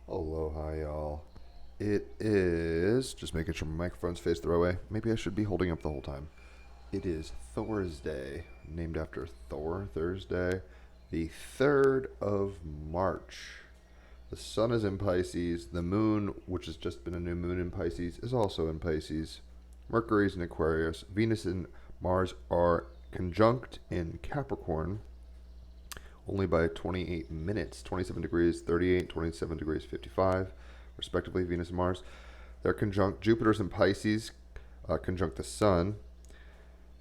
Aloha, y'all. It is, just making sure my microphone's faced the right way. Maybe I should be holding up the whole time. It is Thursday, named after Thor, Thursday, the 3rd of March. The sun is in Pisces. The moon, which has just been a new moon in Pisces, is also in Pisces. Mercury is in Aquarius. Venus and Mars are conjunct in Capricorn, only by 28 minutes, 27 degrees, 38, 27 degrees, 55, respectively, Venus and Mars. They're conjunct. Jupiter's in Pisces, conjunct the Sun.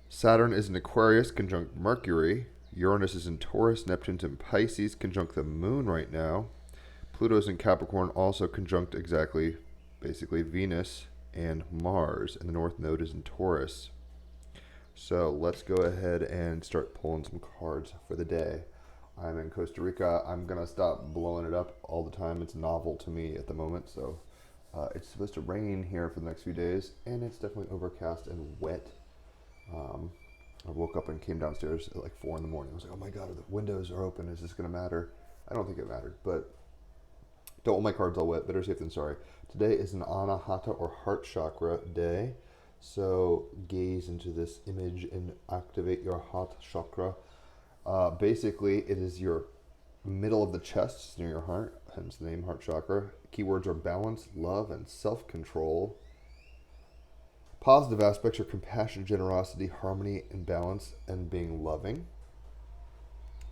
Saturn is in Aquarius, conjunct Mercury. Uranus is in Taurus. Neptune's in Pisces, conjunct the Moon right now. Pluto's in Capricorn, also conjunct exactly, basically, Venus and Mars. And the North Node is in Taurus. So let's go ahead and start pulling some cards for the day. I'm in Costa Rica. I'm going to stop blowing it up all the time. It's novel to me at the moment. So it's supposed to rain here for the next few days. And it's definitely overcast and wet. I woke up and came downstairs at like 4 in the morning. I was like, oh my God, the windows are open. Is this going to matter? I don't think it mattered. But don't want my cards all wet. Better safe than sorry. Today is an Anahata or heart chakra day. So gaze into this image and activate your heart chakra. Basically, it is your middle of the chest, near your heart, hence the name heart chakra. Keywords are balance, love, and self-control. Positive aspects are compassion, generosity, harmony, and balance, and being loving.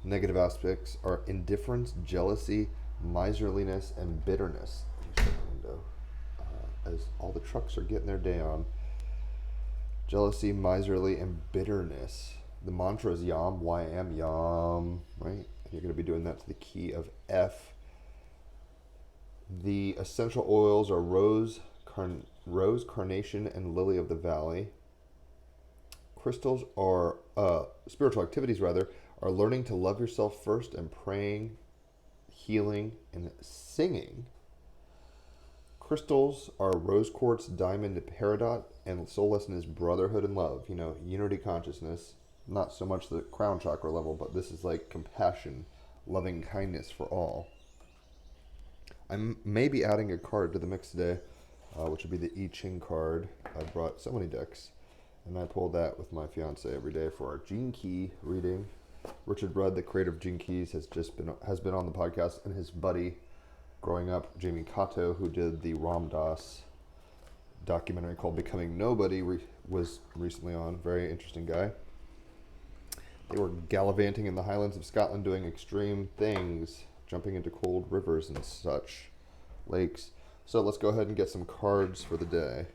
Negative aspects are indifference, jealousy, miserliness, and bitterness. Let me shut the window as all the trucks are getting their day on. Jealousy, miserly, and bitterness. The mantra is Yam, Y-A-M, Yam, right? And you're going to be doing that to the key of F. The essential oils are rose, carnation, and lily of the valley. Crystals are, spiritual activities rather, are learning to love yourself first and praying, healing, and singing. Crystals are rose quartz, diamond, peridot, and soul lesson is brotherhood and love. You know, unity consciousness. Not so much the crown chakra level, but this is like compassion, loving kindness for all. I may be adding a card to the mix today, which would be the I Ching card. I brought so many decks, and I pull that with my fiance every day for our Gene Key reading. Richard Rudd, the creator of Gene Keys, has been on the podcast, and his buddy growing up, Jamie Kato, who did the Ram Dass documentary called Becoming Nobody, was recently on. Very interesting guy. They were gallivanting in the highlands of Scotland doing extreme things, jumping into cold rivers and such, lakes. So let's go ahead and get some cards for the day.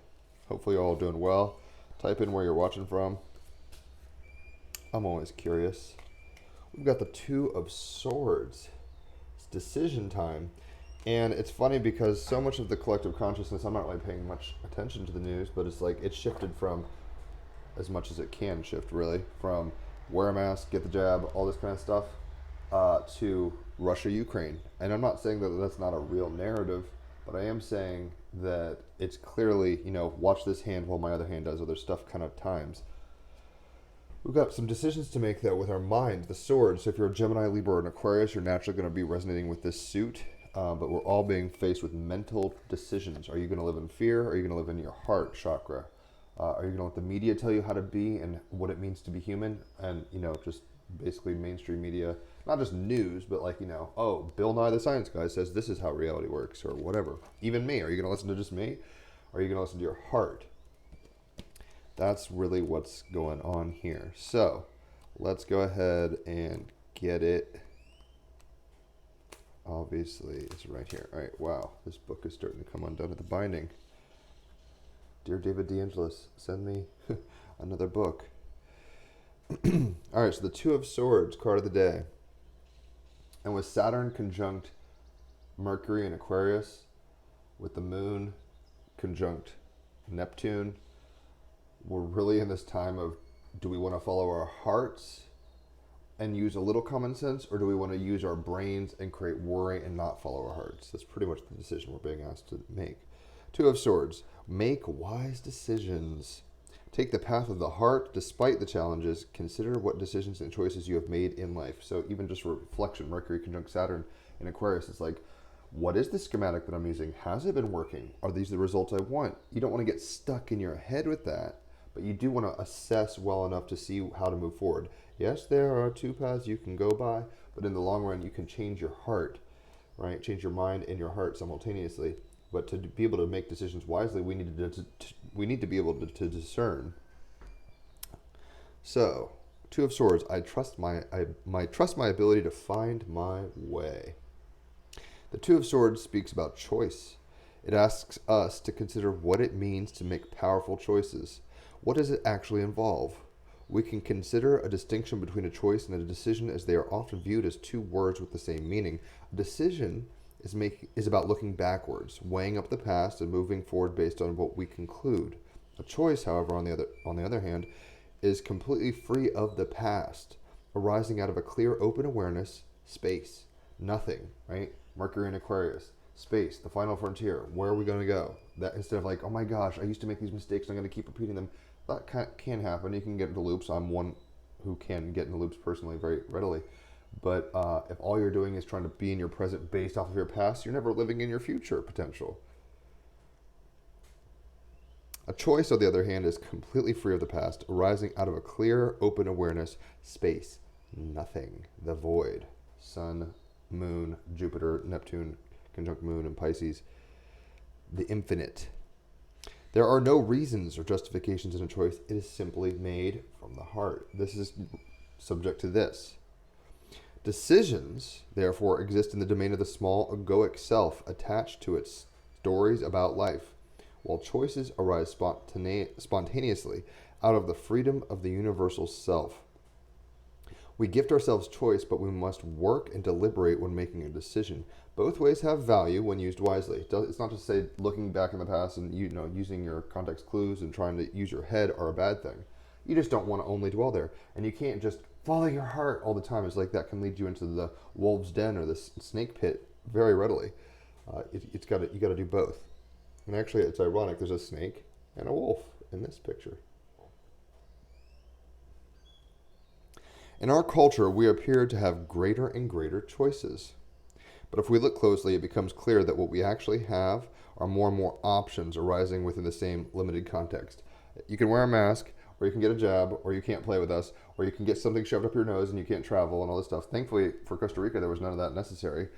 Hopefully you're all doing well. Type in where you're watching from. I'm always curious. We've got the Two of Swords. It's decision time. And it's funny because so much of the collective consciousness, I'm not really paying much attention to the news, but it's like it's shifted from, as much as it can shift really, from wear a mask, get the jab, all this kind of stuff, to Russia, Ukraine. And I'm not saying that that's not a real narrative, but I am saying that it's clearly, watch this hand while my other hand does other stuff kind of times. We've got some decisions to make, though, with our mind, the sword. So if you're a Gemini, Libra, or an Aquarius, you're naturally going to be resonating with this suit. But we're all being faced with mental decisions. Are you going to live in fear, or are you going to live in your heart chakra? Are you going to let the media tell you how to be and what it means to be human? And, just basically mainstream media, not just news, but like, oh, Bill Nye the Science Guy says this is how reality works or whatever. Even me. Are you going to listen to just me? Or are you going to listen to your heart? That's really what's going on here. So let's go ahead and get it. Obviously, it's right here. All right, wow. This book is starting to come undone at the binding. Dear David DeAngelis, send me another book. All right, so the Two of Swords card of the day. And with Saturn conjunct Mercury and Aquarius, with the Moon conjunct Neptune, we're really in this time of, do we want to follow our hearts and use a little common sense, or do we want to use our brains and create worry and not follow our hearts? That's pretty much the decision we're being asked to make. Two of Swords. Make wise decisions. Take the path of the heart despite the challenges. Consider what decisions and choices you have made in life. So even just reflection, Mercury conjunct Saturn in Aquarius, it's like, What is the schematic that I'm using? Has it been working? Are these the results I want? You don't want to get stuck in your head with that, but you do want to assess well enough to see how to move forward. Yes, there are two paths you can go by, but in the long run, you can change your heart, right? Change your mind and your heart simultaneously. But to be able to make decisions wisely, we need to be able to discern. So, Two of Swords. I trust my ability to find my way. The Two of Swords speaks about choice. It asks us to consider what it means to make powerful choices. What does it actually involve? We can consider a distinction between a choice and a decision, as they are often viewed as two words with the same meaning. A decision is about looking backwards, weighing up the past, and moving forward based on what we conclude. A choice, however, on the other hand, is completely free of the past, arising out of a clear, open awareness, space, nothing, right? Mercury and Aquarius, space, the final frontier. Where are we going to go? That instead of like, oh my gosh, I used to make these mistakes, I'm going to keep repeating them. That can happen. You can get into loops. I'm one who can get into loops personally very readily. But if all you're doing is trying to be in your present based off of your past, you're never living in your future potential. A choice, on the other hand, is completely free of the past, arising out of a clear, open awareness, space, nothing, the void. Sun, Moon, Jupiter, Neptune, conjunct Moon in Pisces, the infinite. There are no reasons or justifications in a choice. It is simply made from the heart. This is subject to this. Decisions, therefore, exist in the domain of the small egoic self attached to its stories about life, while choices arise spontaneously out of the freedom of the universal self. We gift ourselves choice, but we must work and deliberate when making a decision. Both ways have value when used wisely. It's not to say looking back in the past and using your context clues and trying to use your head are a bad thing. You just don't want to only dwell there, and you can't just follow your heart all the time. It's like that can lead you into the wolf's den or the snake pit very readily. You got to do both. And actually, it's ironic. There's a snake and a wolf in this picture. In our culture, we appear to have greater and greater choices. But if we look closely, it becomes clear that what we actually have are more and more options arising within the same limited context. You can wear a mask, or you can get a jab, or you can't play with us, or you can get something shoved up your nose and you can't travel and all this stuff. Thankfully, for Costa Rica, there was none of that necessary.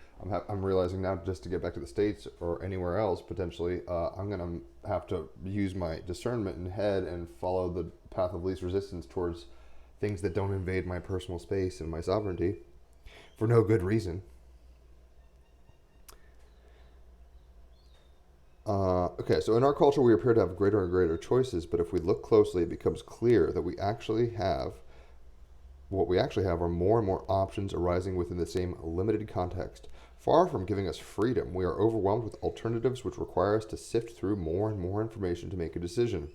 I'm realizing now, just to get back to the States or anywhere else, potentially, I'm going to have to use my discernment and head and follow the path of least resistance towards things that don't invade my personal space and my sovereignty for no good reason. Okay, so in our culture, we appear to have greater and greater choices, but if we look closely, it becomes clear that what we actually have are more and more options arising within the same limited context. Far from giving us freedom, we are overwhelmed with alternatives which require us to sift through more and more information to make a decision.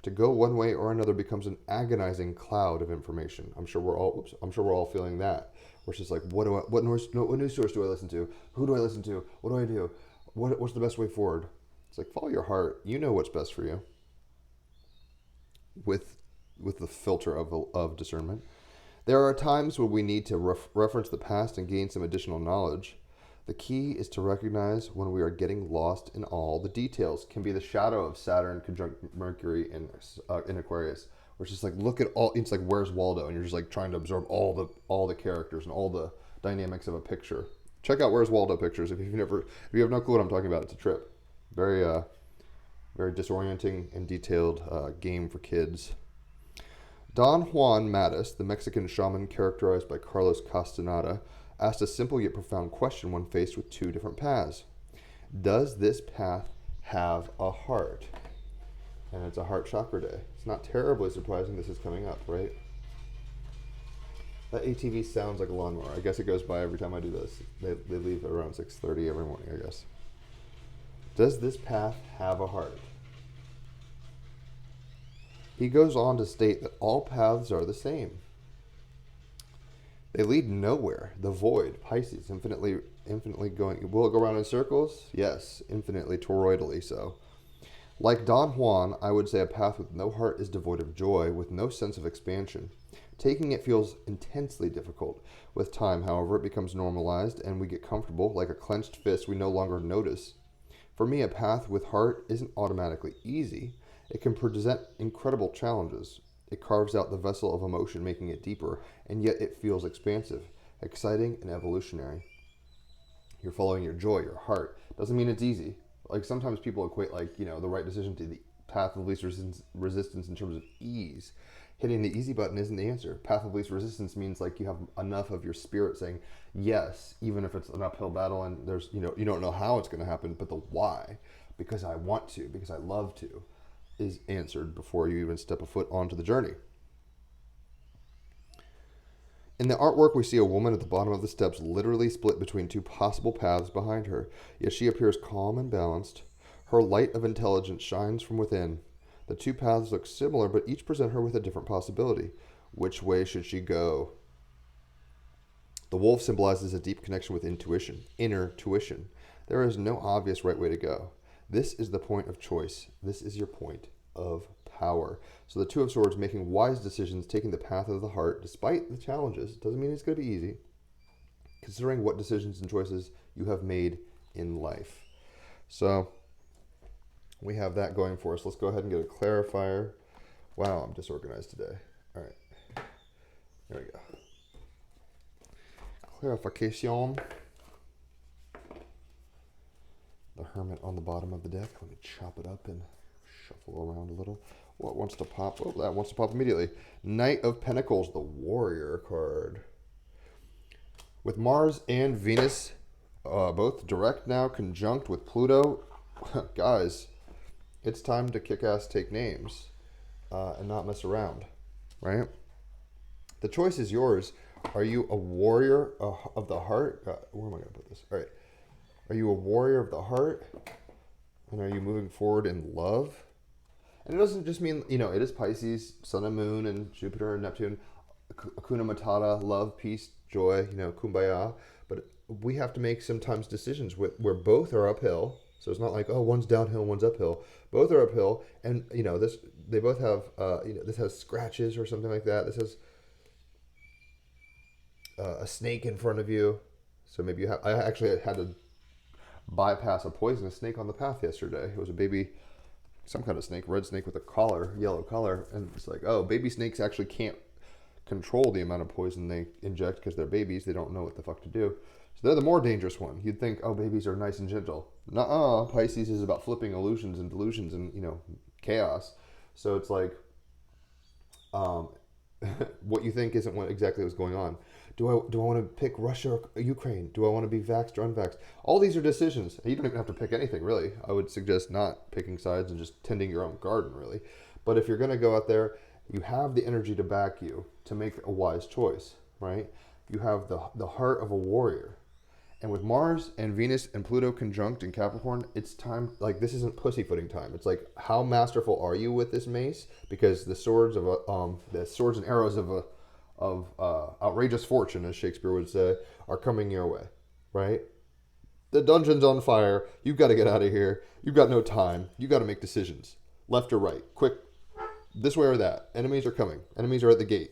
To go one way or another becomes an agonizing cloud of information. I'm sure we're all feeling that. We're just like, what news source do I listen to? Who do I listen to? What do I do? What's the best way forward? It's like, follow your heart. You know what's best for you. With the filter of discernment. There are times when we need to reference the past and gain some additional knowledge. The key is to recognize when we are getting lost in all the details. Can be the shadow of Saturn conjunct Mercury in Aquarius, where it's just like, look at all. It's like, where's Waldo? And you're just like trying to absorb all the characters and all the dynamics of a picture. Check out Where's Waldo pictures if you have no clue what I'm talking about. It's a trip. Very very disorienting and detailed game for kids. Don Juan Matus, the Mexican shaman characterized by Carlos Castaneda, asked a simple yet profound question when faced with two different paths. Does this path have a heart? And it's a heart chakra day. It's not terribly surprising this is coming up, right? That ATV sounds like a lawnmower. I guess it goes by every time I do this. They leave at around 6:30 every morning, I guess. Does this path have a heart? He goes on to state that all paths are the same. They lead nowhere. The void, Pisces, infinitely going. Will it go around in circles? Yes, infinitely toroidally so. Like Don Juan, I would say a path with no heart is devoid of joy, with no sense of expansion. Taking it feels intensely difficult. With time, however, it becomes normalized and we get comfortable, like a clenched fist we no longer notice. For me, a path with heart isn't automatically easy. It can present incredible challenges. It carves out the vessel of emotion, making it deeper, and yet it feels expansive, exciting, and evolutionary. You're following your joy, your heart. Doesn't mean it's easy. Like sometimes people equate the right decision to the path of least resistance in terms of ease. Hitting the easy button isn't the answer. Path of least resistance means like you have enough of your spirit saying yes, even if it's an uphill battle and there's you don't know how it's going to happen, but the why, because I want to, because I love to, is answered before you even step a foot onto the journey. In the artwork, we see a woman at the bottom of the steps literally split between two possible paths behind her, yet she appears calm and balanced. Her light of intelligence shines from within. The two paths look similar, but each present her with a different possibility. Which way should she go? The wolf symbolizes a deep connection with intuition, inner tuition. There is no obvious right way to go. This is the point of choice. This is your point of power. So the Two of Swords, making wise decisions, taking the path of the heart, despite the challenges, doesn't mean it's going to be easy. Considering what decisions and choices you have made in life. So we have that going for us. Let's go ahead and get a clarifier. Wow, I'm disorganized today. All right. There we go. Clarification. The Hermit on the bottom of the deck. Let me chop it up and shuffle around a little. What wants to pop? Oh, that wants to pop immediately. Knight of Pentacles, the Warrior card. With Mars and Venus both direct now, conjunct with Pluto, guys, it's time to kick ass, take names, and not mess around, right? The choice is yours. Are you a warrior of the heart? Where am I going to put this? All right. Are you a warrior of the heart? And are you moving forward in love? And it doesn't just mean, it is Pisces, Sun and Moon, and Jupiter and Neptune. Hakuna Matata, love, peace, joy, kumbaya. But we have to make sometimes decisions where both are uphill. So it's not like, one's downhill, one's uphill. Both are uphill. And, they both have, this has scratches or something like that. This has a snake in front of you. So maybe I actually had to bypass a poisonous snake on the path yesterday. It was a baby, some kind of snake, red snake with a collar, yellow collar. And it's like, baby snakes actually can't control the amount of poison they inject because they're babies. They don't know what the fuck to do. So they're the more dangerous one. You'd think, babies are nice and gentle. Nuh-uh. Pisces is about flipping illusions and delusions and, chaos. So it's like, what you think isn't what exactly was going on. Do I want to pick Russia or Ukraine? Do I want to be vaxxed or unvaxxed? All these are decisions. You don't even have to pick anything, really. I would suggest not picking sides and just tending your own garden, really. But if you're going to go out there, you have the energy to back you to make a wise choice, right? You have the heart of a warrior. And with Mars and Venus and Pluto conjunct in Capricorn, it's time, this isn't pussyfooting time. It's like, how masterful are you with this mace? Because the swords and arrows of outrageous fortune, as Shakespeare would say, are coming your way, right? The dungeon's on fire. You've got to get out of here. You've got no time. You've got to make decisions. Left or right. Quick. This way or that. Enemies are coming. Enemies are at the gate.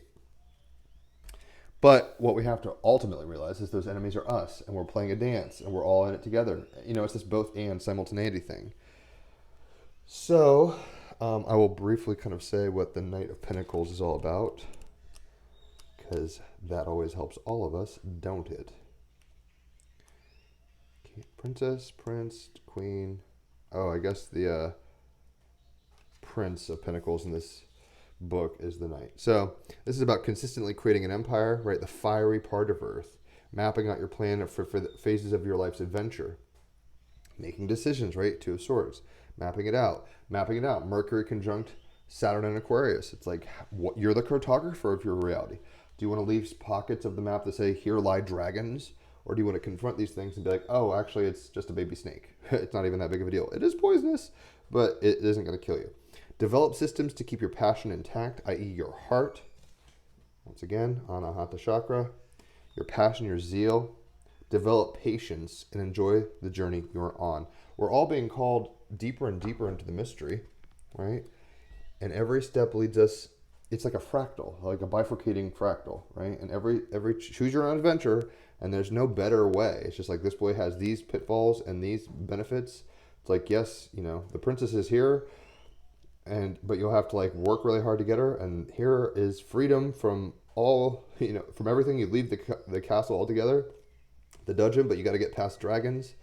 But what we have to ultimately realize is those enemies are us, and we're playing a dance, and we're all in it together. It's this both and simultaneity thing. So, I will briefly kind of say what the Knight of Pentacles is all about, because that always helps all of us, don't it? Okay, Princess, Prince, Queen. I guess the Prince of Pentacles in this book is the Knight. So this is about consistently creating an empire, right? The fiery part of Earth, mapping out your plan for the phases of your life's adventure, making decisions, right? Two of Swords, mapping it out. Mercury conjunct Saturn and Aquarius. It's like, what, you're the cartographer of your reality. Do you want to leave pockets of the map that say, here lie dragons? Or do you want to confront these things and be like, actually, it's just a baby snake. It's not even that big of a deal. It is poisonous, but it isn't going to kill you. Develop systems to keep your passion intact, i.e. your heart. Once again, Anahata Chakra. Your passion, your zeal. Develop patience and enjoy the journey you're on. We're all being called deeper and deeper into the mystery, right? And every step leads us it's like a fractal, like a bifurcating fractal, right? And every choose your own adventure, and there's no better way. It's just like this way has these pitfalls and these benefits. It's like, yes, the princess is here, but you'll have to like work really hard to get her. And here is freedom from all, from everything. You leave the castle altogether, the dungeon, but you got to get past dragons,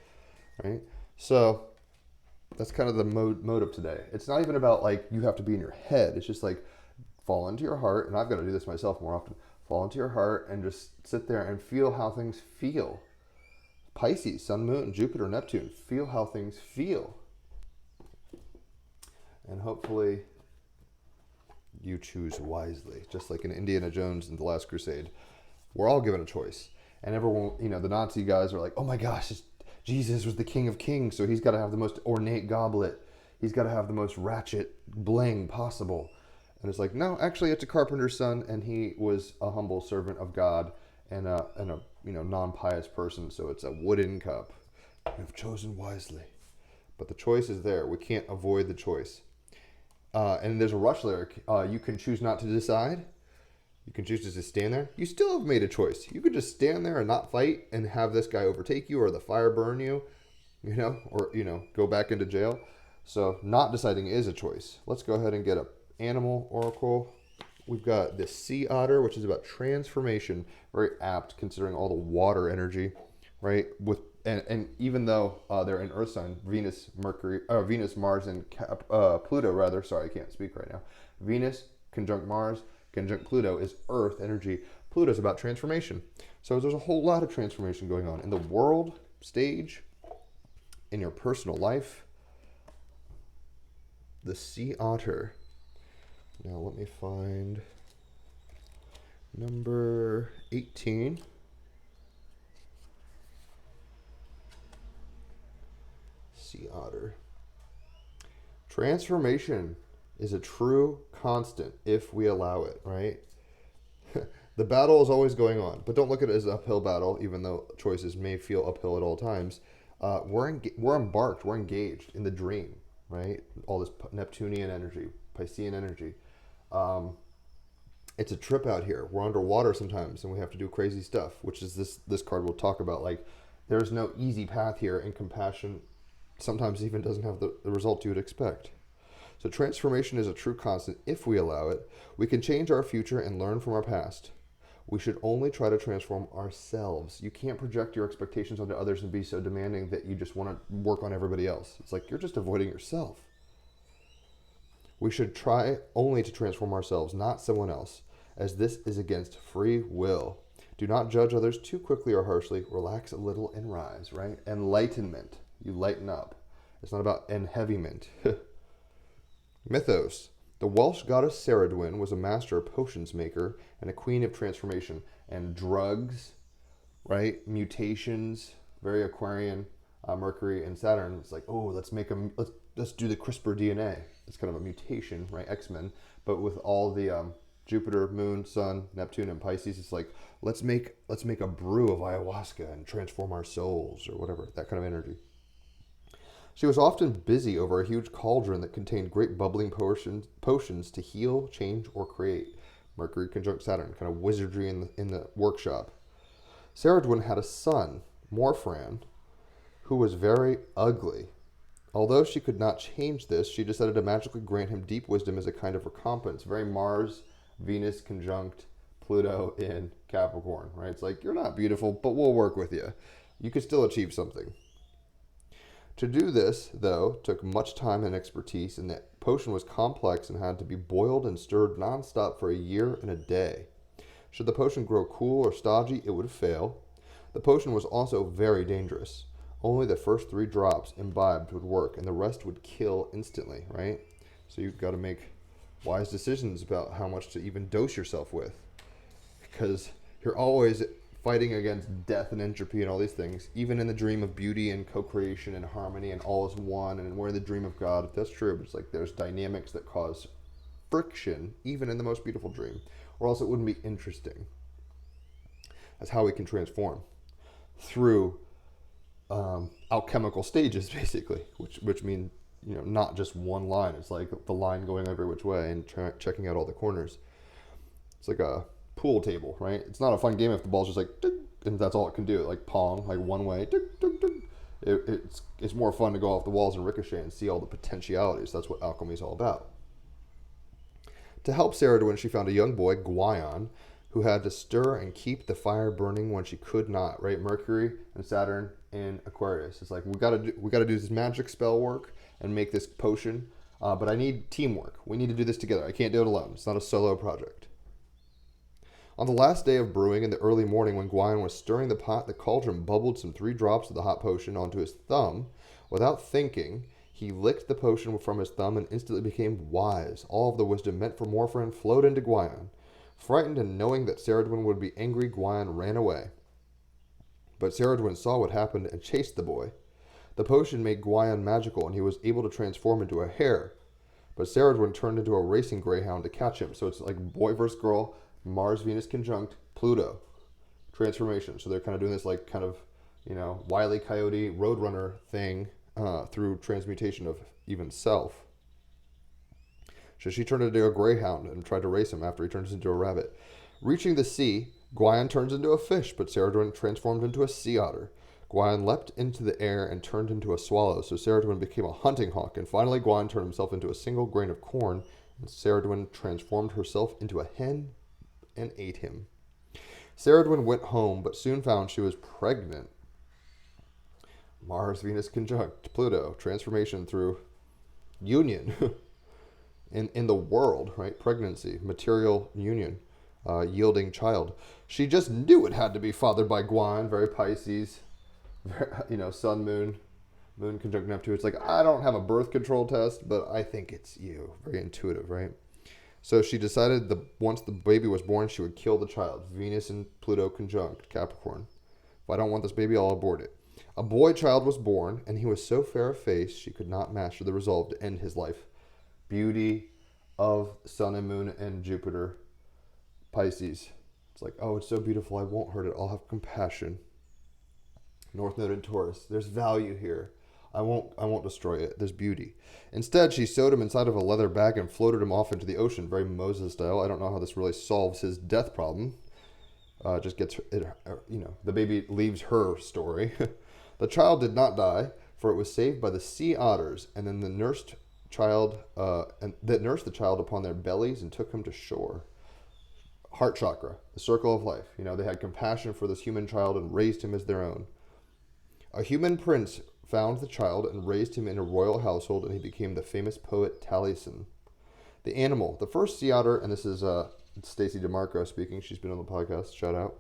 right? So that's kind of the mode of today. It's not even about like you have to be in your head. It's just like fall into your heart, and I've got to do this myself more often. Fall into your heart and just sit there and feel how things feel. Pisces, Sun, Moon, Jupiter, Neptune. Feel how things feel. And hopefully you choose wisely. Just like in Indiana Jones and The Last Crusade. We're all given a choice. And everyone, the Nazi guys are like, oh my gosh, Jesus was the King of Kings, so he's got to have the most ornate goblet. He's got to have the most ratchet bling possible. And it's like, no, actually, it's a carpenter's son, and he was a humble servant of God and a non-pious person. So it's a wooden cup. You've chosen wisely, but the choice is there. We can't avoid the choice. And there's a Rush lyric. You can choose not to decide. You can choose to just stand there. You still have made a choice. You could just stand there and not fight and have this guy overtake you, or the fire burn you, or go back into jail. So not deciding is a choice. Let's go ahead and get a animal oracle. We've got the sea otter, which is about transformation. Very apt considering all the water energy, right? And even though they're in Earth sign, Venus, Mars, and Pluto, rather. Sorry, I can't speak right now. Venus conjunct Mars, conjunct Pluto is Earth energy. Pluto's about transformation. So there's a whole lot of transformation going on in the world stage, in your personal life. The sea otter. Now let me find number 18. Sea otter. Transformation is a true constant if we allow it, right? The battle is always going on, but don't look at it as an uphill battle, even though choices may feel uphill at all times. We're embarked, we're engaged in the dream, right? All this Neptunian energy, Piscean energy. It's a trip out here. We're underwater sometimes, and we have to do crazy stuff, which is this card we'll talk about. Like, there's no easy path here, and compassion sometimes even doesn't have the result you would expect. So transformation is a true constant if we allow it. We can change our future and learn from our past. We should only try to transform ourselves. You can't project your expectations onto others and be so demanding that you just want to work on everybody else. It's like you're just avoiding yourself. We should try only to transform ourselves, not someone else, as this is against free will. Do not judge others too quickly or harshly. Relax a little and rise, right? Enlightenment. You lighten up. It's not about enheavyment. Mythos. The Welsh goddess Ceridwen was a master potions maker and a queen of transformation and drugs, right? Mutations, very Aquarian, Mercury and Saturn. It's like, oh, let's do the CRISPR DNA. It's kind of a mutation, right? X-Men, but with all the Jupiter, Moon, Sun, Neptune, and Pisces, it's like let's make a brew of ayahuasca and transform our souls or whatever. That kind of energy. She was often busy over a huge cauldron that contained great bubbling potions to heal, change, or create. Mercury conjunct Saturn, kind of wizardry in the workshop. Ceridwen had a son, Morfran, who was very ugly. Although she could not change this, she decided to magically grant him deep wisdom as a kind of recompense. Very Mars, Venus conjunct Pluto in Capricorn, right? It's like, you're not beautiful, but we'll work with you. You could still achieve something. To do this, though, took much time and expertise, and the potion was complex and had to be boiled and stirred nonstop for a year and a day. Should the potion grow cool or stodgy, it would fail. The potion was also very dangerous. Only the first 3 drops imbibed would work, and the rest would kill instantly, right? So you've got to make wise decisions about how much to even dose yourself with, because you're always fighting against death and entropy and all these things, even in the dream of beauty and co-creation and harmony and all is one, and we're in the dream of God. That's true, but it's like there's dynamics that cause friction, even in the most beautiful dream, or else it wouldn't be interesting. That's how we can transform, through alchemical stages, basically, which mean, not just one line. It's like the line going every which way and checking out all the corners. It's like a pool table, right? It's not a fun game if the ball's just like, tick, and that's all it can do, like pong, like one way. Tick, tick, tick. It's more fun to go off the walls and ricochet and see all the potentialities. That's what alchemy is all about. To help Saradwin, she found a young boy, Guion, who had to stir and keep the fire burning when she could not. Right, Mercury and Saturn and Aquarius. It's like we gotta do this magic spell work and make this potion, but I need teamwork. We need to do this together. I can't do it alone. It's not a solo project. On the last day of brewing in the early morning, when Guion was stirring the pot, the cauldron bubbled some 3 drops of the hot potion onto his thumb. Without thinking, he licked the potion from his thumb and instantly became wise. All of the wisdom meant for Morphin flowed into Guion. Frightened and knowing that Saradwin would be angry, Guion ran away. But Saradwin saw what happened and chased the boy. The potion made Guion magical, and he was able to transform into a hare. But Saradwin turned into a racing greyhound to catch him. So it's like boy versus girl, Mars, Venus conjunct, Pluto. Transformation. So they're kind of doing this like kind of, Wile E. Coyote, Roadrunner thing through transmutation of even self. So she turned into a greyhound and tried to race him after he turns into a rabbit. Reaching the sea, Guion turns into a fish, but Saradwin transformed into a sea otter. Guion leapt into the air and turned into a swallow, so Saradwin became a hunting hawk, and finally Guion turned himself into a single grain of corn, and Saradwin transformed herself into a hen and ate him. Saradwin went home, but soon found she was pregnant. Mars, Venus conjunct, Pluto, transformation through union. In the world, right? Pregnancy, material union, yielding child. She just knew it had to be fathered by Guion, very Pisces, sun, moon conjunct Neptune. It's like, I don't have a birth control test, but I think it's you. Very intuitive, right? So she decided once the baby was born, she would kill the child. Venus and Pluto conjunct Capricorn. If I don't want this baby, I'll abort it. A boy child was born, and he was so fair of face, she could not master the resolve to end his life. Beauty of Sun and Moon and Jupiter, Pisces. It's like, oh, it's so beautiful, I won't hurt it. I'll have compassion. North Node in Taurus. There's value here. I won't destroy it. There's beauty. Instead, she sewed him inside of a leather bag and floated him off into the ocean, very Moses style. I don't know how this really solves his death problem. Just gets it, the baby leaves her story. The child did not die, for it was saved by the sea otters, and then that nursed the child upon their bellies and took him to shore. Heart chakra, the circle of life. They had compassion for this human child and raised him as their own. A human prince found the child and raised him in a royal household, and he became the famous poet Taliesin. The animal, the first sea otter, and this is Stacey DeMarco speaking. She's been on the podcast. Shout out.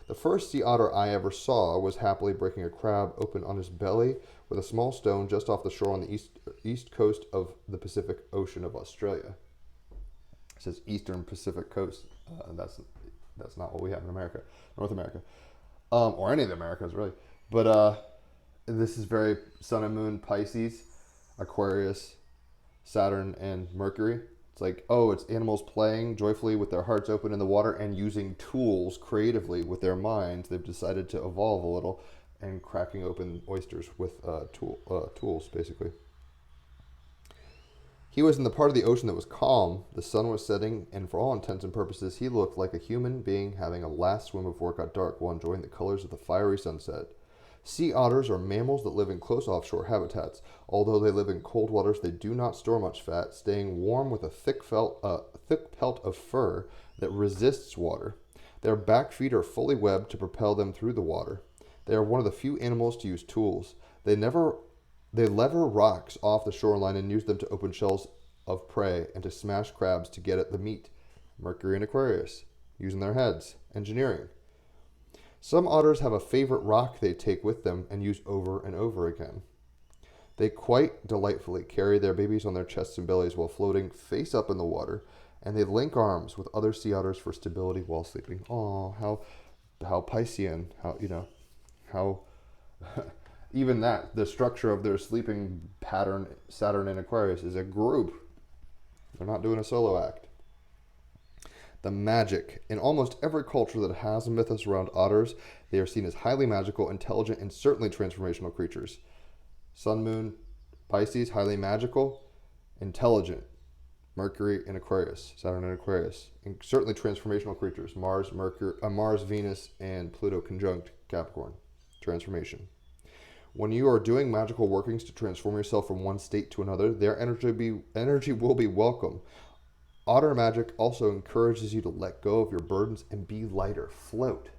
The first sea otter I ever saw was happily breaking a crab open on his belly with a small stone just off the shore on the east coast of the Pacific Ocean of Australia. It says Eastern Pacific Coast. That's not what we have in America, North America, or any of the Americas really. But this is very Sun and Moon, Pisces, Aquarius, Saturn, and Mercury. It's like, it's animals playing joyfully with their hearts open in the water and using tools creatively with their minds. They've decided to evolve a little and cracking open oysters with tools, basically. He was in the part of the ocean that was calm. The sun was setting, and for all intents and purposes, he looked like a human being having a last swim before it got dark while enjoying the colors of the fiery sunset. Sea otters are mammals that live in close offshore habitats. Although they live in cold waters, they do not store much fat, staying warm with a thick pelt of fur that resists water. Their back feet are fully webbed to propel them through the water. They are one of the few animals to use tools. They lever rocks off the shoreline and use them to open shells of prey and to smash crabs to get at the meat. Mercury and Aquarius, using their heads. Engineering. Some otters have a favorite rock they take with them and use over and over again. They quite delightfully carry their babies on their chests and bellies while floating face up in the water, and they link arms with other sea otters for stability while sleeping. Oh, how Piscean, how even that, the structure of their sleeping pattern, Saturn and Aquarius, is a group. They're not doing a solo act. The magic. In almost every culture that has a mythos around otters, they are seen as highly magical, intelligent, and certainly transformational creatures. Sun, Moon, Pisces, highly magical, intelligent. Mercury and Aquarius, Saturn and Aquarius, and certainly transformational creatures. Mars, Venus, and Pluto conjunct Capricorn. Transformation. When you are doing magical workings to transform yourself from one state to another, their energy will be welcome. Otter magic also encourages you to let go of your burdens and be lighter. Float.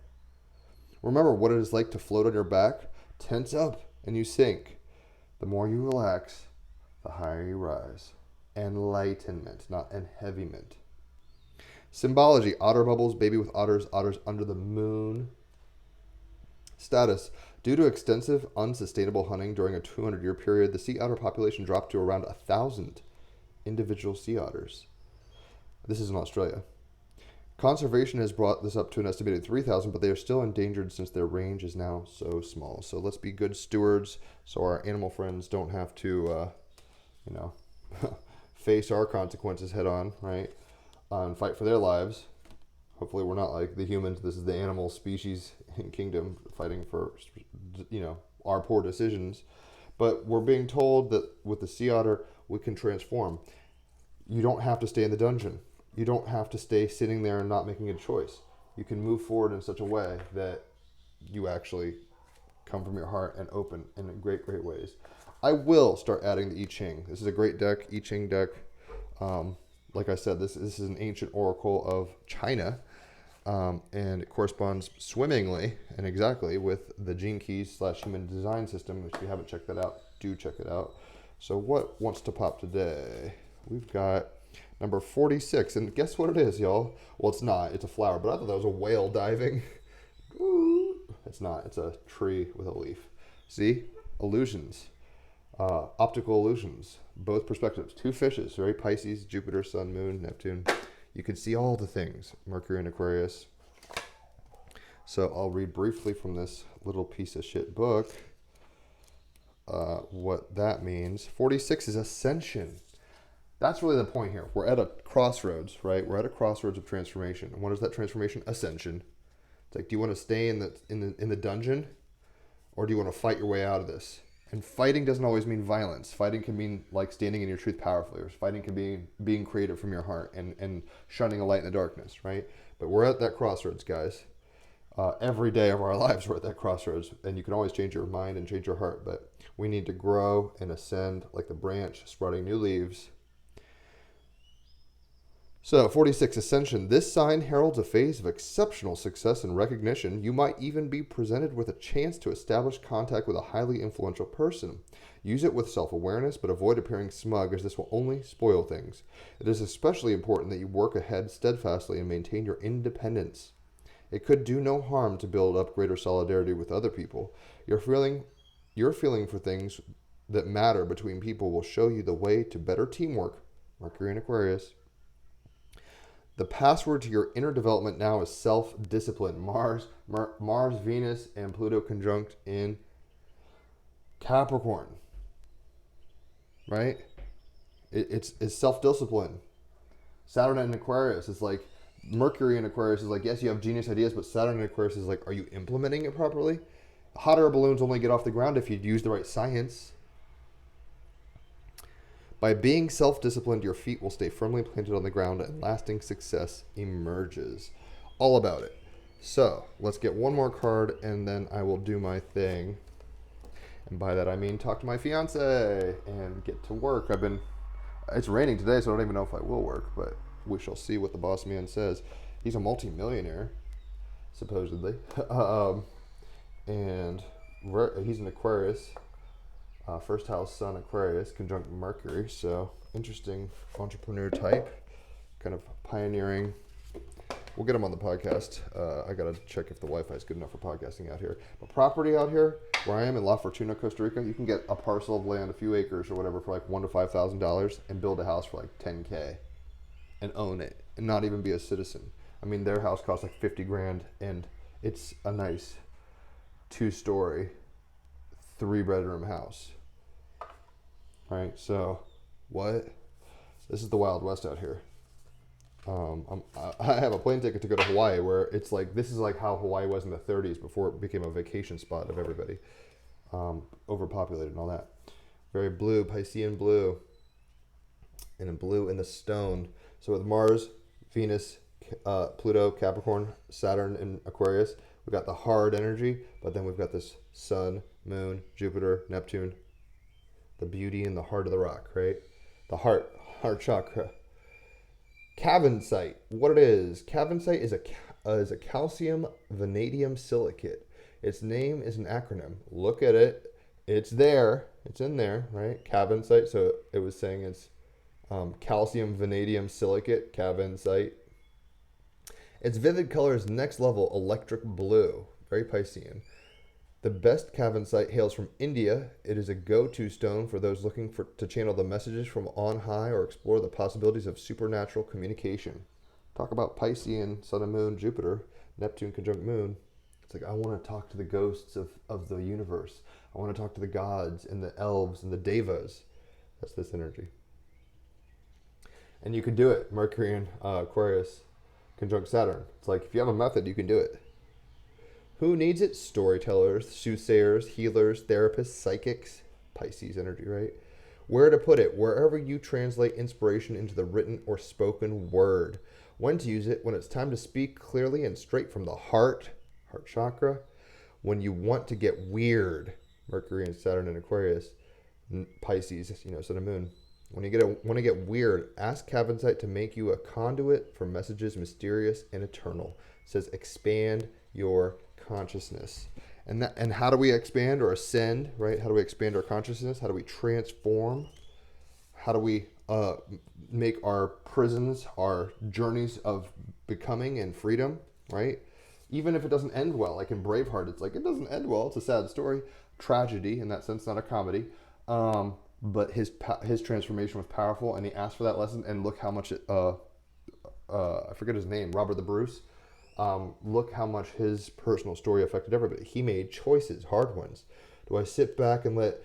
Remember what it is like to float on your back. Tense up and you sink. The more you relax, the higher you rise. Enlightenment, not enheavyment. Symbology: otter bubbles, baby with otters, otters under the moon. Status: due to extensive, unsustainable hunting during a 200-year period, the sea otter population dropped to around 1,000 individual sea otters. This is in Australia. Conservation has brought this up to an estimated 3,000, but they are still endangered since their range is now so small. So let's be good stewards so our animal friends don't have to, face our consequences head on, right? And fight for their lives. Hopefully we're not like the humans. This is the animal species and kingdom fighting for, our poor decisions. But we're being told that with the sea otter, we can transform. You don't have to stay in the dungeon. You don't have to stay sitting there and not making a choice. You can move forward in such a way that you actually come from your heart and open in great, great ways. I will start adding the I Ching. This is a great deck, I Ching deck. Like I said, this is an ancient oracle of China, and it corresponds swimmingly and exactly with the Gene Keys / Human Design System. If you haven't checked that out, do check it out. So what wants to pop today? We've got number 46, and guess what it is, y'all? Well, it's not. It's a flower, but I thought that was a whale diving. Ooh. It's not. It's a tree with a leaf. See? Illusions. Optical illusions. Both perspectives. Two fishes, right? Pisces, Jupiter, Sun, Moon, Neptune. You can see all the things. Mercury and Aquarius. So I'll read briefly from this little piece of shit book what that means. 46 is ascension. That's really the point here. We're at a crossroads, right? We're at a crossroads of transformation. And what is that transformation? Ascension. It's like, do you want to stay in the dungeon, or do you want to fight your way out of this? And fighting doesn't always mean violence. Fighting can mean like standing in your truth powerfully, or fighting can be being creative from your heart and shining a light in the darkness, right? But we're at that crossroads, guys. Every day of our lives we're at that crossroads, and you can always change your mind and change your heart, but we need to grow and ascend like the branch sprouting new leaves. So, 46, Ascension. This sign heralds a phase of exceptional success and recognition. You might even be presented with a chance to establish contact with a highly influential person. Use it with self-awareness, but avoid appearing smug, as this will only spoil things. It is especially important that you work ahead steadfastly and maintain your independence. It could do no harm to build up greater solidarity with other people. Your feeling for things that matter between people will show you the way to better teamwork. Mercury and Aquarius. The password to your inner development now is self-discipline. Mars, Venus, and Pluto conjunct in Capricorn. Right? It's self-discipline. Saturn and Aquarius is like, Mercury and Aquarius is like, yes, you have genius ideas, but Saturn and Aquarius is like, are you implementing it properly? Hot air balloons only get off the ground if you use the right science. By being self-disciplined, your feet will stay firmly planted on the ground and lasting success emerges. All about it. So, let's get one more card and then I will do my thing. And by that I mean talk to my fiance and get to work. It's raining today, so I don't even know if I will work, but we shall see what the boss man says. He's a multi-millionaire, supposedly. And he's an Aquarius. First house Sun Aquarius conjunct Mercury, so interesting entrepreneur type, kind of pioneering. We'll get him on the podcast. I gotta check if the Wi-Fi is good enough for podcasting out here. But property out here, where I am in La Fortuna, Costa Rica, you can get a parcel of land, a few acres or whatever, for like $1,000 to $5,000 and build a house for like $10K and own it and not even be a citizen. I mean, their house costs like $50,000 and it's a nice 2-story, 3-bedroom house. Right, so what? This is the Wild West out here. I have a plane ticket to go to Hawaii, where it's like, this is like how Hawaii was in the 30s before it became a vacation spot of everybody. Overpopulated and all that. Very blue, Piscean blue. and in blue in the stone. So with Mars, Venus, Pluto, Capricorn, Saturn, and Aquarius, we've got the hard energy, but then we've got this Sun, Moon, Jupiter, Neptune, the beauty in the heart of the rock, right? The heart chakra. Cavensite, what it is? Cavensite is a calcium vanadium silicate. Its name is an acronym. Look at it. It's there. It's in there, right? Cavensite. So it was saying it's calcium vanadium silicate, cavensite. Its vivid color is next level electric blue, very Piscean. The best cavensite hails from India. It is a go-to stone for those looking to channel the messages from on high or explore the possibilities of supernatural communication. Talk about Piscean, Sun and Moon, Jupiter, Neptune conjunct Moon. It's like, I want to talk to the ghosts of the universe. I want to talk to the gods and the elves and the devas. That's this energy. And you can do it. Mercury and Aquarius conjunct Saturn. It's like, if you have a method, you can do it. Who needs it? Storytellers, soothsayers, healers, therapists, psychics. Pisces energy, right? Where to put it? Wherever you translate inspiration into the written or spoken word. When to use it? When it's time to speak clearly and straight from the heart chakra. When you want to get weird. Mercury and Saturn and Aquarius. Pisces, Sun and Moon. When you want to get weird, ask Cavensite to make you a conduit for messages mysterious and eternal. It says expand your consciousness. And how do we expand or ascend, right? How do we expand our consciousness? How do we transform? How do we make our prisons our journeys of becoming and freedom, right? Even if it doesn't end well, like in Braveheart, it's like, it doesn't end well. It's a sad story. Tragedy in that sense, not a comedy. But his transformation was powerful, and he asked for that lesson, and look how much it, I forget his name, Robert the Bruce. Look how much his personal story affected everybody. He made choices, hard ones. Do I sit back and let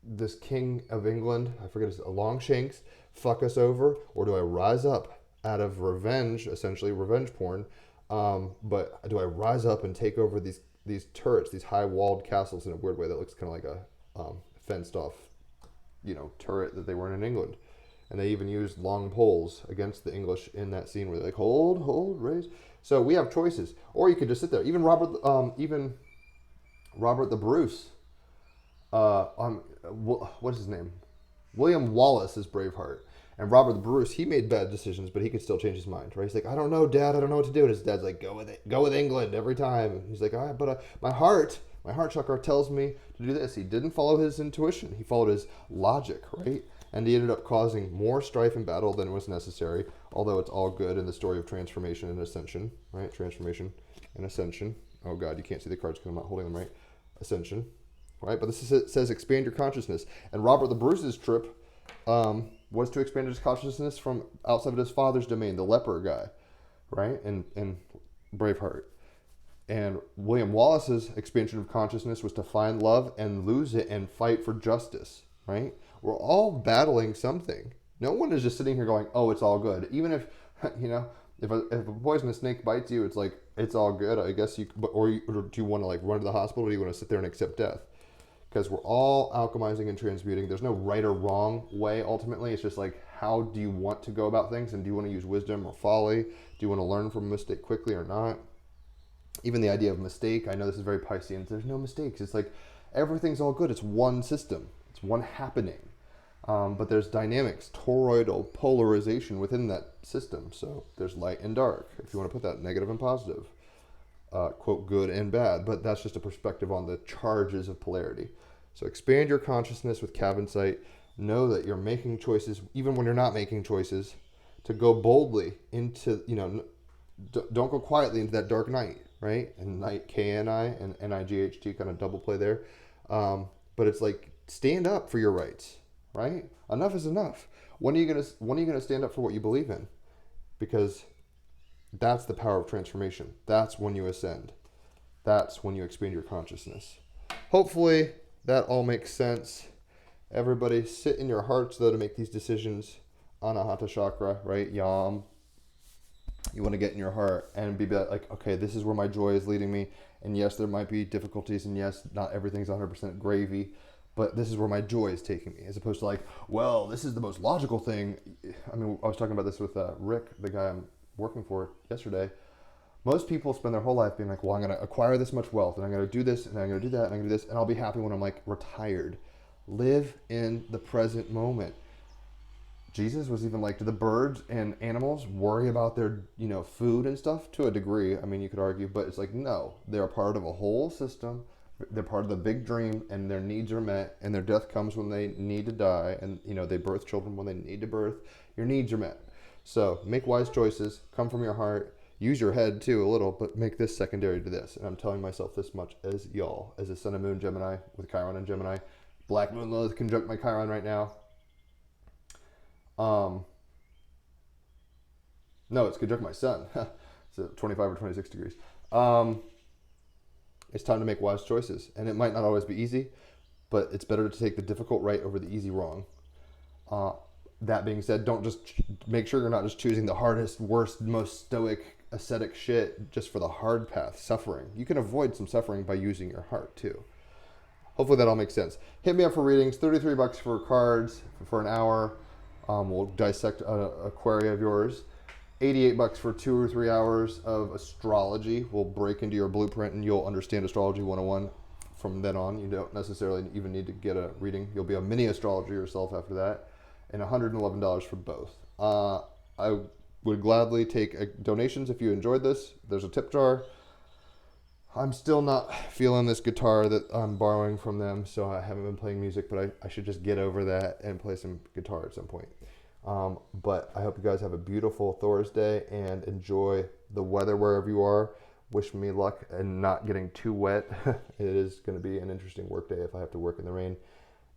this king of England, I forget his, Longshanks, fuck us over? Or do I rise up out of revenge, essentially revenge porn? But do I rise up and take over these turrets, these high-walled castles in a weird way that looks kind of like a fenced-off, turret that they were in England? And they even used long poles against the English in that scene where they're like, hold, raise. So we have choices. Or you could just sit there. Even Robert the Bruce, what's his name? William Wallace is Braveheart. And Robert the Bruce, he made bad decisions, but he could still change his mind, right? He's like, I don't know, Dad, I don't know what to do. And his dad's like, go with it. Go with England every time. And he's like, all right, but my heart chakra tells me to do this. He didn't follow his intuition. He followed his logic, right? And he ended up causing more strife and battle than was necessary, although it's all good in the story of transformation and ascension, right? Transformation and ascension. Oh, God, you can't see the cards because I'm not holding them right. Ascension, right? But it says expand your consciousness. And Robert the Bruce's trip was to expand his consciousness from outside of his father's domain, the leper guy, right? And Braveheart. And William Wallace's expansion of consciousness was to find love and lose it and fight for justice, right? We're all battling something. No one is just sitting here going, oh, it's all good. Even if, if a poisonous snake bites you, it's like, it's all good. I guess or do you want to like run to the hospital, or do you want to sit there and accept death? Because we're all alchemizing and transmuting. There's no right or wrong way, ultimately. It's just like, how do you want to go about things? And do you want to use wisdom or folly? Do you want to learn from a mistake quickly or not? Even the idea of mistake, I know this is very Piscean. There's no mistakes. It's like, everything's all good. It's one system. It's one happening. But there's dynamics, toroidal polarization within that system. So there's light and dark, if you want to put that, negative and positive, quote, good and bad. But that's just a perspective on the charges of polarity. So expand your consciousness with Cavensite. Know that you're making choices, even when you're not making choices, to go boldly into, don't go quietly into that dark night, right? And night, K-N-I and N-I-G-H-T, kind of double play there. But it's like, stand up for your rights. Right? Enough is enough. When are you gonna stand up for what you believe in? Because that's the power of transformation. That's when you ascend. That's when you expand your consciousness. Hopefully that all makes sense. Everybody sit in your hearts though to make these decisions. Anahata chakra, right? Yam. You want to get in your heart and be like, okay, this is where my joy is leading me. And yes, there might be difficulties, and yes, not everything's 100% gravy. but this is where my joy is taking me, as opposed to like, well, this is the most logical thing. I mean, I was talking about this with Rick, the guy I'm working for yesterday. Most people spend their whole life being like, well, I'm going to acquire this much wealth, and I'm going to do this, and I'm going to do that, and I'm going to do this, and I'll be happy when I'm like retired. Live in the present moment. Jesus was even like, do the birds and animals worry about their, food and stuff? To a degree, I mean, you could argue, but it's like, no, they're part of a whole system. They're part of the big dream, and their needs are met, and their death comes when they need to die, and, they birth children when they need to birth. Your needs are met. So make wise choices, come from your heart, use your head too a little, but make this secondary to this. And I'm telling myself this much as y'all, as a sun and moon Gemini with Chiron and Gemini. Black moon Lilith conjunct my Chiron right now. No, it's conjunct my sun. It's at 25 or 26 degrees. It's time to make wise choices. And it might not always be easy, but it's better to take the difficult right over the easy wrong. That being said, don't just make sure you're not just choosing the hardest, worst, most stoic, ascetic shit just for the hard path, suffering. You can avoid some suffering by using your heart too. Hopefully that all makes sense. Hit me up for readings. $33 for cards for an hour. We'll dissect an aquaria of yours. $88 for 2 or 3 hours of astrology. We'll break into your blueprint and you'll understand astrology 101 from then on. You don't necessarily even need to get a reading. You'll be a mini astrologer yourself after that. And $111 for both. I would gladly take donations if you enjoyed this. There's a tip jar. I'm still not feeling this guitar that I'm borrowing from them, so I haven't been playing music, but I should just get over that and play some guitar at some point. But I hope you guys have a beautiful Thursday and enjoy the weather wherever you are. Wish me luck and not getting too wet. It is going to be an interesting work day if I have to work in the rain.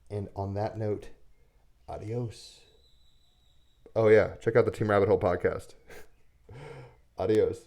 And on that note, adios. Oh yeah, check out the Team Rabbit Hole podcast. Adios.